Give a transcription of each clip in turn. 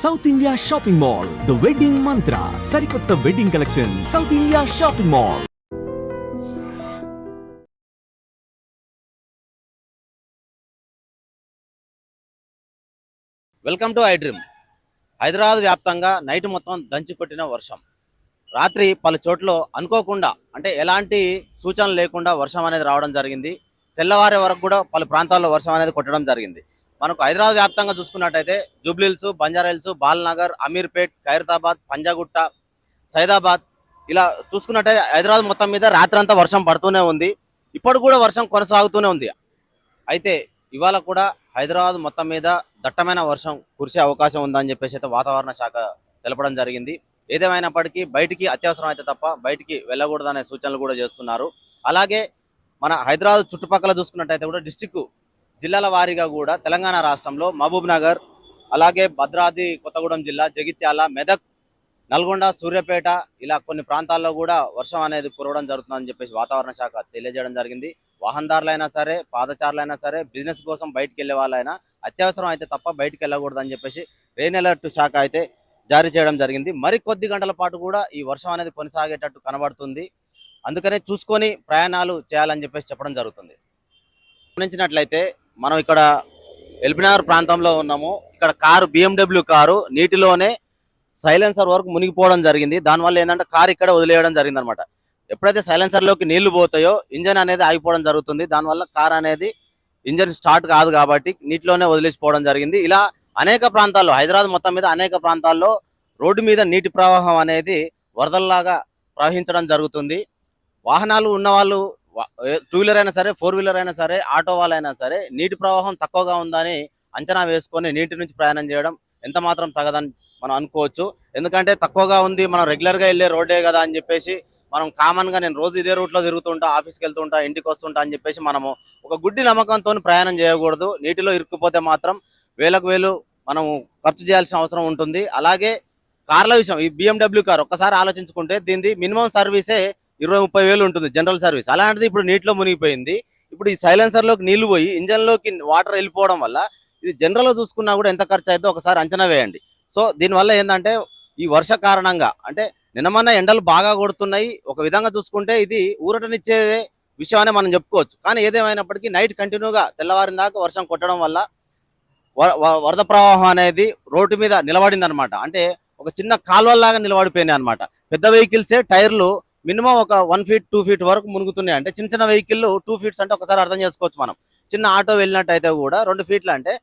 South India shopping mall, the wedding మంత్ర, సరికొత్త wedding collection, south India shopping mall. Welcome to I dream. Hyderabad వ్యాప్తంగా night మొత్తం దంచి కొట్టిన వర్షం. రాత్రి పలు చోట్ల అనుకోకుండా, అంటే ఎలాంటి సూచనలు లేకుండా వర్షం అనేది రావడం జరిగింది. తెల్లవారే వరకు కూడా పలు ప్రాంతాల్లో వర్షం అనేది కొట్టడం జరిగింది. మనకు హైదరాబాద్ వ్యాప్తంగా చూసుకున్నట్టయితే జూబ్లీహిల్స్, బంజారాహిల్స్, బాల్నగర్, అమీర్పేట్, ఖైరతాబాద్, పంజాగుట్ట, సైదాబాద్ ఇలా చూసుకున్నట్టయితే హైదరాబాద్ మొత్తం మీద రాత్రంతా వర్షం పడుతూనే ఉంది. ఇప్పుడు కూడా వర్షం కొనసాగుతూనే ఉంది. అయితే ఇవాళ కూడా హైదరాబాద్ మొత్తం మీద దట్టమైన వర్షం కురిసే అవకాశం ఉందని చెప్పేసి అయితే వాతావరణ శాఖ తెలపడం జరిగింది. ఏదేమైనప్పటికీ బయటికి అత్యవసరం అయితే తప్ప బయటికి వెళ్ళకూడదనే సూచనలు కూడా చేస్తున్నారు. అలాగే మన హైదరాబాద్ చుట్టుపక్కల చూసుకున్నట్టయితే కూడా డిస్టిక్ జిల్లాల వారీగా కూడా తెలంగాణ రాష్ట్రంలో మహబూబ్ నగర్, అలాగే భద్రాద్రి కొత్తగూడెం జిల్లా, జగిత్యాల, మెదక్, నల్గొండ, సూర్యాపేట ఇలా కొన్ని ప్రాంతాల్లో కూడా వర్షం అనేది కురవడం జరుగుతుందని చెప్పేసి వాతావరణ శాఖ తెలియజేయడం జరిగింది. వాహనదారులైనా సరే, పాదచారులైనా సరే, బిజినెస్ కోసం బయటికి వెళ్ళే వాళ్ళైనా అత్యవసరం అయితే తప్ప బయటికి వెళ్ళకూడదని చెప్పేసి రెయిన్ అలర్ట్ శాఖ అయితే జారీ చేయడం జరిగింది. మరి కొద్ది గంటల పాటు కూడా ఈ వర్షం అనేది కొనసాగేటట్టు కనబడుతుంది. అందుకనే చూసుకొని ప్రయాణాలు చేయాలని చెప్పేసి చెప్పడం జరుగుతుంది. గమనించినట్లయితే మనం ఇక్కడ ఎల్బీనగర్ ప్రాంతంలో ఉన్నాము. ఇక్కడ కారు, BMW కారు నీటిలోనే సైలెన్సర్ వరకు మునిగిపోవడం జరిగింది. దానివల్ల ఏంటంటే కారు ఇక్కడ వదిలేయడం జరిగింది అనమాట. ఎప్పుడైతే సైలెన్సర్లోకి నీళ్లు పోతాయో ఇంజన్ అనేది ఆగిపోవడం జరుగుతుంది. దానివల్ల కార్ అనేది ఇంజన్ స్టార్ట్ కాదు కాబట్టి నీటిలోనే వదిలేసిపోవడం జరిగింది. ఇలా అనేక ప్రాంతాల్లో, హైదరాబాద్ మొత్తం మీద అనేక ప్రాంతాల్లో రోడ్డు మీద నీటి ప్రవాహం అనేది వరదల్లాగా ప్రవహించడం జరుగుతుంది. వాహనాలు ఉన్నవాళ్ళు, 2 వీలర్ అయినా సరే, 4 వీలర్ అయినా సరే, ఆటో వాళ్ళైనా సరే నీటి ప్రవాహం తక్కువగా ఉందని అంచనా వేసుకొని నీటి నుంచి ప్రయాణం చేయడం ఎంత మాత్రం తగదని మనం అనుకోవచ్చు. ఎందుకంటే తక్కువగా ఉంది, మనం రెగ్యులర్గా వెళ్ళే రోడ్డే కదా అని చెప్పేసి మనం కామన్గా నేను రోజు ఇదే రూట్లో తిరుగుతుంటా, ఆఫీస్కి వెళ్తుంటా, ఇంటికి వస్తుంటా అని చెప్పేసి మనము ఒక గుడ్డి నమ్మకంతో ప్రయాణం చేయకూడదు. నీటిలో ఇరుక్కుపోతే మాత్రం వేలకు వేలు మనం ఖర్చు చేయాల్సిన అవసరం ఉంటుంది. అలాగే కార్ల విషయం, ఈ BMW కార్ ఒక్కసారి ఆలోచించుకుంటే దీనిది మినిమం సర్వీసే 20-30 వేలు ఉంటుంది, జనరల్ సర్వీస్. అలాంటిది ఇప్పుడు నీటిలో మునిగిపోయింది. ఇప్పుడు ఈ సైలెన్సర్లోకి నీళ్లు పోయి ఇంజన్లోకి వాటర్ వెళ్ళిపోవడం వల్ల ఇది జనరల్గా చూసుకున్నా కూడా ఎంత ఖర్చు అవుతుందో ఒకసారి అంచనా వేయండి. సో దీనివల్ల ఏంటంటే ఈ వర్ష కారణంగా, అంటే నిన్నమన్న ఎండలు బాగా కొడుతున్నాయి. ఒక విధంగా చూసుకుంటే ఇది ఊరటనిచ్చే విషయం అనే మనం చెప్పుకోవచ్చు. కానీ ఏదేమైనప్పటికీ నైట్ కంటిన్యూగా తెల్లవారిన దాకా వర్షం కొట్టడం వల్ల వరద ప్రవాహం అనేది రోడ్డు మీద నిలబడింది అనమాట. అంటే ఒక చిన్న కాలువల్లాగా నిలబడిపోయినాయి అనమాట. పెద్ద వెహికల్సే టైర్లు మినిమం ఒక 1 ఫీట్ 2 ఫీట్ వరకు మునుగుతున్నాయి. అంటే చిన్న చిన్న వెహికల్ 2 ఫీట్స్ అంటే ఒకసారి అర్థం చేసుకోవచ్చు మనం. చిన్న ఆటో వెళ్ళినట్టయితే కూడా 2 ఫీట్లు అంటే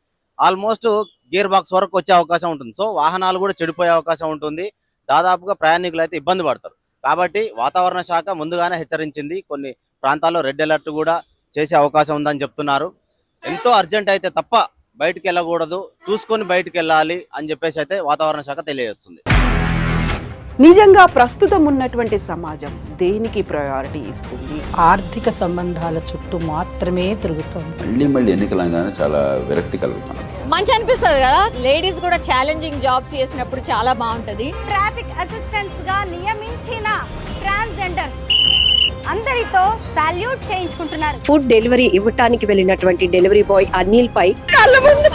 ఆల్మోస్ట్ గేర్ బాక్స్ వరకు వచ్చే అవకాశం ఉంటుంది. సో వాహనాలు కూడా చెడిపోయే అవకాశం ఉంటుంది. దాదాపుగా ప్రయాణికులు అయితే ఇబ్బంది పడతారు. కాబట్టి వాతావరణ శాఖ ముందుగానే హెచ్చరించింది. కొన్ని ప్రాంతాల్లో రెడ్ అలర్ట్ కూడా చేసే అవకాశం ఉందని చెప్తున్నారు. ఎంతో అర్జెంట్ అయితే తప్ప బయటికి వెళ్ళకూడదు, చూసుకొని బయటికి వెళ్ళాలి అని చెప్పేసి అయితే వాతావరణ శాఖ తెలియజేస్తుంది. నిజంగా ప్రస్తుతం ఉన్నటువంటి సమాజం దేనికి ప్రయారిటీ ఇస్తుంది? ఆర్థిక సంబంధాల చుట్టూ మాత్రమే తిరుగుతుంది. మళ్ళీ ఎన్నికలంగానే చాలా విరక్తి కలుగుతాను. మంచి అనిపిస్తుంది కదా, లేడీస్ కూడా ఛాలెంజింగ్ జాబ్స్ చేసినప్పుడు చాలా బాగుంటది. ట్రాఫిక్ అసిస్టెంట్స్ గా నియమించిన ట్రాన్స్జెండర్స్ అందరితో సాల్యూట్ చేయించుకుంటున్నారు. ఫుడ్ డెలివరీ ఇవ్వటానికి వెళ్ళినటువంటి డెలివరీ బాయ్ అనిల్ పై కళ్ళ ముందు